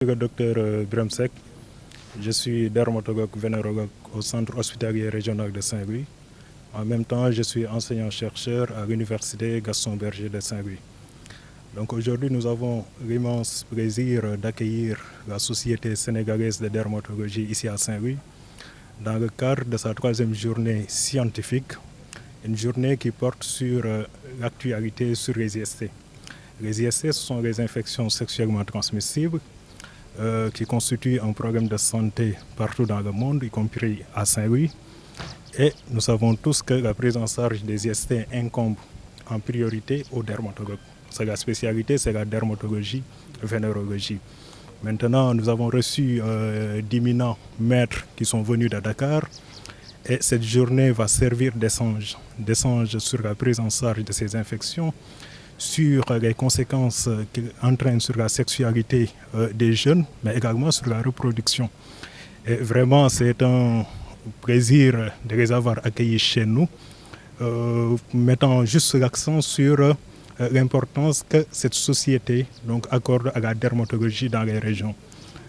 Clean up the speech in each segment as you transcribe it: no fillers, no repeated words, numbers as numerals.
Le docteur Bremsek, je suis dermatologue vénérologue au centre hospitalier régional de Saint-Louis. En même temps, je suis enseignant-chercheur à l'université Gaston Berger de Saint-Louis. Donc aujourd'hui, nous avons l'immense plaisir d'accueillir la Société sénégalaise de dermatologie ici à Saint-Louis dans le cadre de sa 3e journée scientifique, une journée qui porte sur l'actualité sur les IST. Les IST, ce sont les infections sexuellement transmissibles qui constituent un problème de santé partout dans le monde, y compris à Saint-Louis. Et nous savons tous que la prise en charge des IST incombe en priorité aux dermatologues. La spécialité, c'est la dermatologie, vénérologie. Maintenant, nous avons reçu d'éminents maîtres qui sont venus de Dakar. Et cette journée va servir d'échange sur la prise en charge de ces infections, sur les conséquences qu'elles entraînent sur la sexualité des jeunes, mais également sur la reproduction. Et vraiment, c'est un plaisir de les avoir accueillis chez nous, mettant juste l'accent sur l'importance que cette société accorde à la dermatologie dans les régions.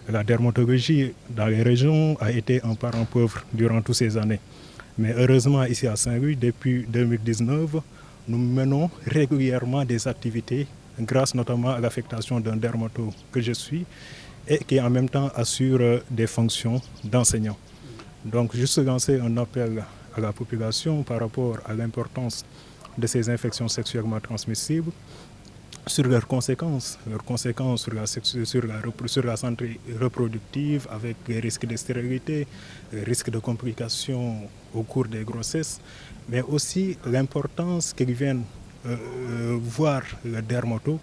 La dermatologie dans les régions a été un parent pauvre durant toutes ces années. Mais heureusement, ici à Saint-Louis, depuis 2019, nous menons régulièrement des activités grâce notamment à l'affectation d'un dermatologue que je suis et qui en même temps assure des fonctions d'enseignant. Donc juste lancer un appel à la population par rapport à l'importance de ces infections sexuellement transmissibles, sur leurs conséquences sur la santé reproductive avec les risques de stérilité, les risques de complications au cours des grossesses, mais aussi l'importance qu'ils viennent voir le dermatologue,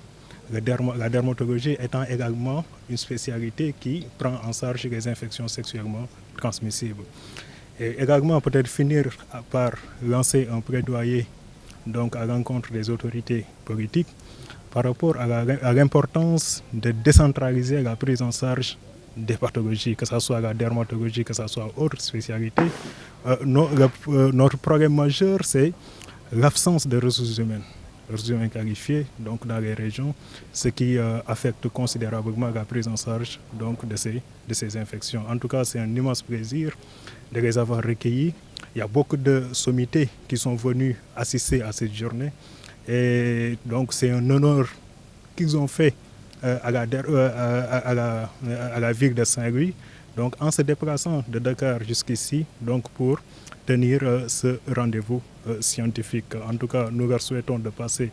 la dermatologie étant également une spécialité qui prend en charge les infections sexuellement transmissibles. Et également peut-être finir par lancer un plaidoyer à l'encontre des autorités politiques par rapport à l'importance de décentraliser la prise en charge des pathologies, que ce soit la dermatologie, que ce soit autre spécialité. Notre problème majeur, c'est l'absence de ressources humaines qualifiées dans les régions, ce qui affecte considérablement la prise en charge de ces infections. En tout cas, c'est un immense plaisir de les avoir recueillis. Il y a beaucoup de sommités qui sont venus assister à cette journée. Et donc c'est un honneur qu'ils ont fait à la ville de Saint-Louis, en se déplaçant de Dakar jusqu'ici pour tenir ce rendez-vous scientifique. En tout cas, nous leur souhaitons de passer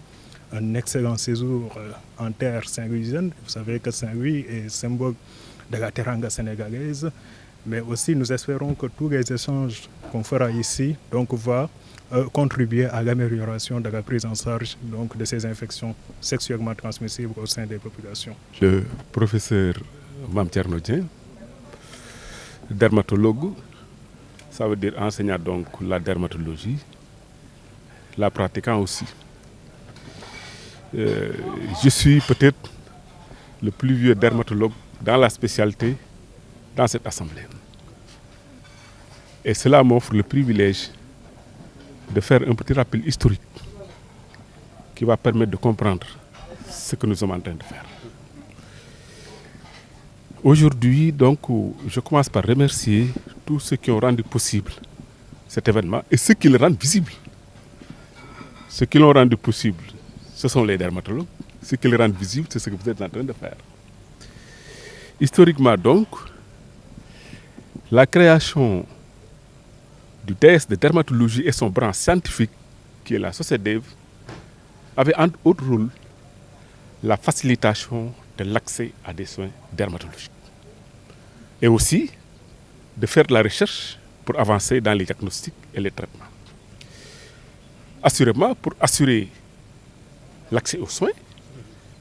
un excellent séjour en terre saint-louisienne. Vous savez que Saint-Louis est symbole de la teranga sénégalaise, mais aussi nous espérons que tous les échanges qu'on fera ici va contribuer à l'amélioration de la prise en charge de ces infections sexuellement transmissibles au sein des populations. Le professeur Mame Thierno Dieng, dermatologue, ça veut dire enseignant la dermatologie, la pratiquant aussi. Je suis peut-être le plus vieux dermatologue dans la spécialité dans cette assemblée. Et cela m'offre le privilège de faire un petit rappel historique qui va permettre de comprendre ce que nous sommes en train de faire. Aujourd'hui, je commence par remercier tous ceux qui ont rendu possible cet événement et ceux qui le rendent visible. Ceux qui l'ont rendu possible, ce sont les dermatologues. Ceux qui le rendent visible, c'est ce que vous êtes en train de faire. Historiquement la création du DS de dermatologie et son branche scientifique, qui est la SOCEDEV, avait entre autres rôle la facilitation de l'accès à des soins dermatologiques. Et aussi de faire de la recherche pour avancer dans les diagnostics et les traitements. Assurément, pour assurer l'accès aux soins,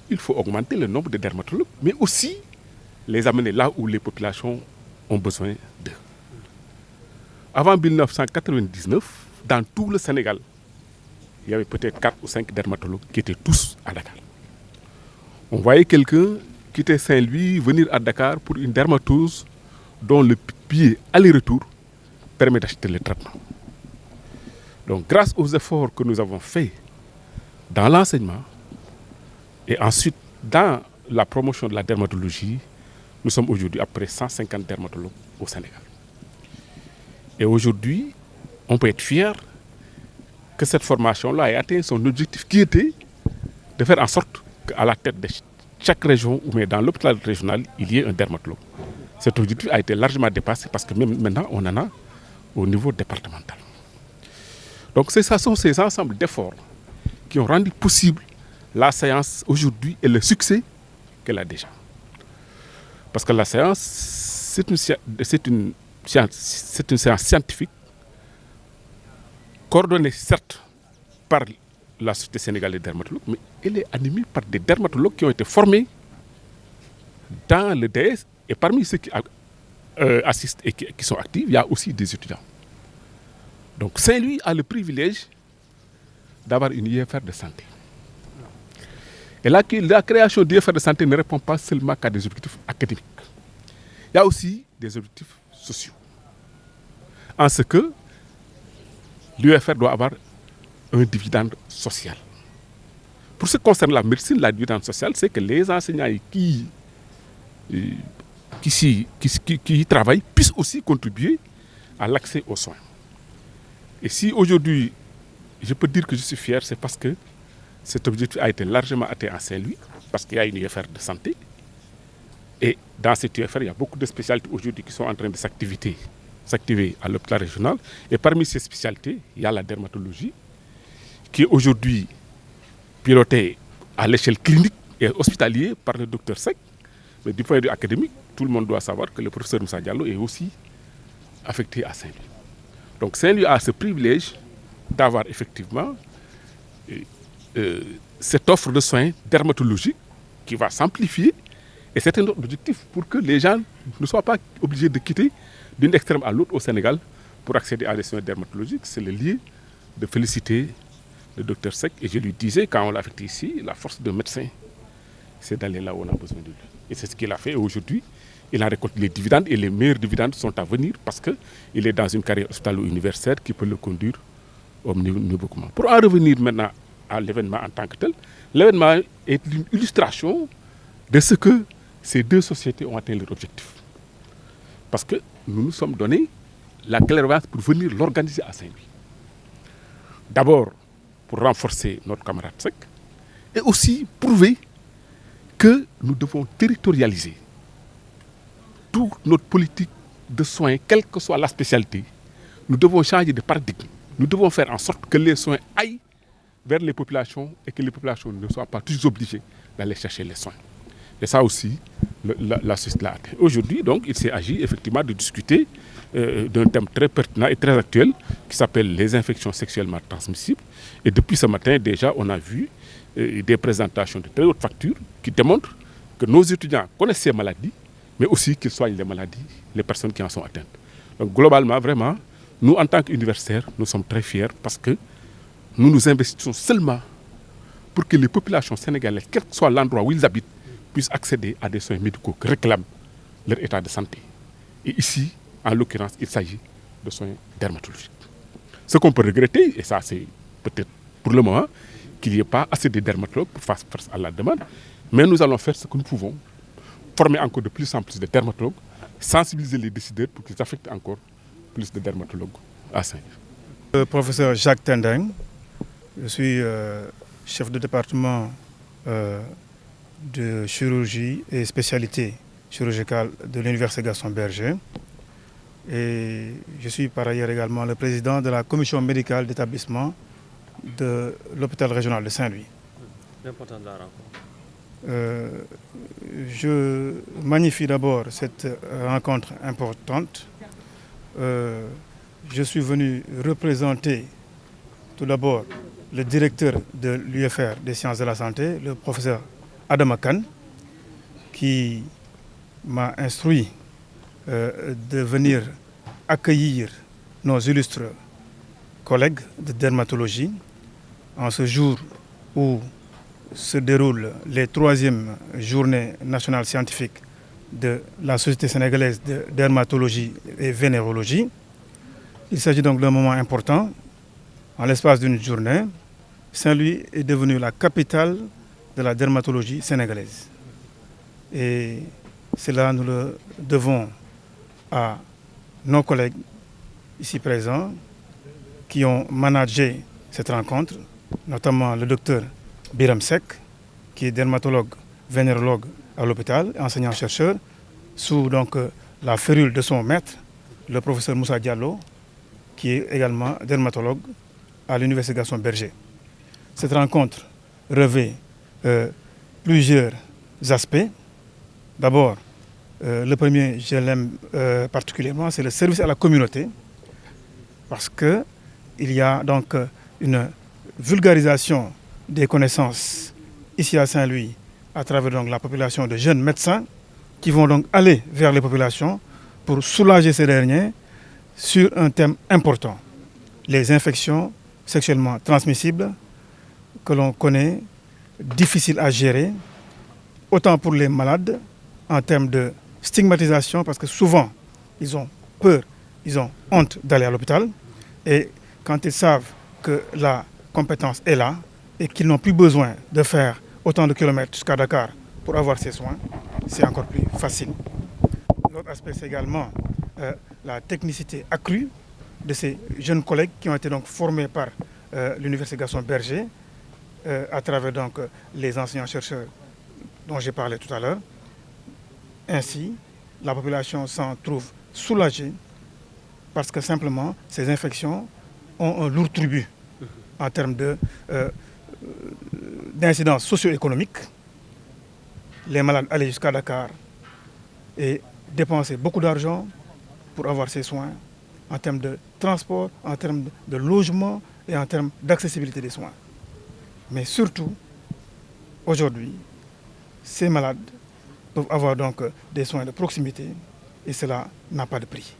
il faut augmenter le nombre de dermatologues, mais aussi les amener là où les populations ont besoin d'eux. Avant 1999, dans tout le Sénégal, il y avait peut-être 4 ou 5 dermatologues qui étaient tous à Dakar. On voyait quelqu'un quitter Saint-Louis, venir à Dakar pour une dermatose dont le billet aller-retour permet d'acheter le traitement. Donc grâce aux efforts que nous avons faits dans l'enseignement et ensuite dans la promotion de la dermatologie, Nous sommes aujourd'hui à peu près 150 dermatologues au Sénégal. Et aujourd'hui, on peut être fier que cette formation-là ait atteint son objectif qui était de faire en sorte qu'à la tête de chaque région ou même dans l'hôpital régional, il y ait un dermatologue. Cet objectif a été largement dépassé parce que même maintenant, on en a au niveau départemental. Donc ce sont ces ensembles d'efforts qui ont rendu possible la séance aujourd'hui et le succès qu'elle a déjà. Parce que la séance, c'est une séance scientifique, coordonnée certes par la Société sénégalaise des dermatologues, mais elle est animée par des dermatologues qui ont été formés dans le DS. Et parmi ceux qui assistent et qui sont actifs, il y a aussi des étudiants. Donc Saint-Louis a le privilège d'avoir une IFR de santé. Et là, la création d'IFR de santé ne répond pas seulement qu'à des objectifs académiques. Il y a aussi des objectifs sociaux. En ce que l'UFR doit avoir un dividende social. Pour ce qui concerne la médecine, la dividende sociale, c'est que les enseignants qui y travaillent puissent aussi contribuer à l'accès aux soins. Et si aujourd'hui, je peux dire que je suis fier, c'est parce que cet objectif a été largement atteint à Saint-Louis, parce qu'il y a une UFR de santé. Et dans cette UFR, il y a beaucoup de spécialités aujourd'hui qui sont en train de s'activer à l'hôpital régional. Et parmi ces spécialités, il y a la dermatologie, qui est aujourd'hui pilotée à l'échelle clinique et hospitalière par le docteur Seck. Mais du point de vue académique, tout le monde doit savoir que le professeur Moussa Diallo est aussi affecté à Saint-Louis. Donc Saint-Louis a ce privilège d'avoir effectivement cette offre de soins dermatologiques qui va s'amplifier. Et c'est un autre objectif pour que les gens ne soient pas obligés de quitter d'une extrême à l'autre au Sénégal pour accéder à des soins dermatologiques. C'est le lieu de féliciter le docteur Seck. Et je lui disais, quand on l'a affecté ici, la force de médecin, c'est d'aller là où on a besoin de lui. Et c'est ce qu'il a fait. Aujourd'hui, il en récolte les dividendes et les meilleurs dividendes sont à venir parce qu'il est dans une carrière hospitalo-universitaire qui peut le conduire au niveau commun. Pour en revenir maintenant à l'événement en tant que tel, l'événement est une illustration de ce que ces deux sociétés ont atteint leur objectif. Parce que nous nous sommes donné la clairvoyance pour venir l'organiser à Saint-Louis. D'abord, pour renforcer notre camarade Seck et aussi prouver que nous devons territorialiser toute notre politique de soins, quelle que soit la spécialité. Nous devons changer de paradigme. Nous devons faire en sorte que les soins aillent vers les populations et que les populations ne soient pas toujours obligées d'aller chercher les soins. Et ça aussi, la société l'a atteint. Aujourd'hui, donc, il s'est agi effectivement de discuter d'un thème très pertinent et très actuel qui s'appelle les infections sexuellement transmissibles. Et depuis ce matin, déjà, on a vu des présentations de très haute facture qui démontrent que nos étudiants connaissent ces maladies, mais aussi qu'ils soignent les maladies, les personnes qui en sont atteintes. Donc, globalement, vraiment, nous, en tant qu'universitaires, nous sommes très fiers parce que nous nous investissons seulement pour que les populations sénégalaises, quel que soit l'endroit où ils habitent, puissent accéder à des soins médicaux que réclament leur état de santé. Et ici, en l'occurrence, il s'agit de soins dermatologiques. Ce qu'on peut regretter, et ça c'est peut-être pour le moment, qu'il n'y ait pas assez de dermatologues pour faire face à la demande, mais nous allons faire ce que nous pouvons, former encore de plus en plus de dermatologues, sensibiliser les décideurs pour qu'ils affectent encore plus de dermatologues à Saint-Louis. Professeur Jacques Tendeng, je suis chef de département de chirurgie et spécialité chirurgicale de l'Université Gaston Berger. Et je suis par ailleurs également le président de la commission médicale d'établissement de l'hôpital régional de Saint-Louis. L'importance de la rencontre. Je magnifie d'abord cette rencontre importante. Je suis venu représenter tout d'abord le directeur de l'UFR des sciences de la santé, le professeur Adama Kane, qui m'a instruit de venir accueillir nos illustres collègues de dermatologie en ce jour où se déroulent les 3e journées nationales scientifiques de la Société sénégalaise de dermatologie et vénérologie. Il s'agit donc d'un moment important. En l'espace d'une journée, Saint-Louis est devenu la capitale de la dermatologie sénégalaise. Et Cela, nous le devons à nos collègues ici présents qui ont managé cette rencontre, notamment le docteur Biram Seck, qui est dermatologue, vénérologue à l'hôpital, enseignant-chercheur, sous donc la férule de son maître, le professeur Moussa Diallo, qui est également dermatologue à l'Université Gaston Berger. Cette rencontre revêt plusieurs aspects. D'abord, le premier, je l'aime particulièrement, c'est le service à la communauté, parce qu'il y a donc une vulgarisation des connaissances ici à Saint-Louis à travers donc la population de jeunes médecins qui vont donc aller vers les populations pour soulager ces derniers sur un thème important, les infections sexuellement transmissibles que l'on connaît, difficiles à gérer, autant pour les malades en termes de stigmatisation, parce que souvent ils ont peur, ils ont honte d'aller à l'hôpital, et quand ils savent que la compétence est là et qu'ils n'ont plus besoin de faire autant de kilomètres jusqu'à Dakar pour avoir ces soins, c'est encore plus facile. L'autre aspect, c'est également la technicité accrue de ces jeunes collègues qui ont été donc formés par l'Université Gaston Berger à travers donc les enseignants-chercheurs dont j'ai parlé tout à l'heure. Ainsi, la population s'en trouve soulagée parce que simplement ces infections ont un lourd tribut en termes d'incidence socio-économique. Les malades allaient jusqu'à Dakar et dépenser beaucoup d'argent pour avoir ces soins en termes de transport, en termes de logement et en termes d'accessibilité des soins. Mais surtout, aujourd'hui, ces malades peuvent avoir donc des soins de proximité et cela n'a pas de prix.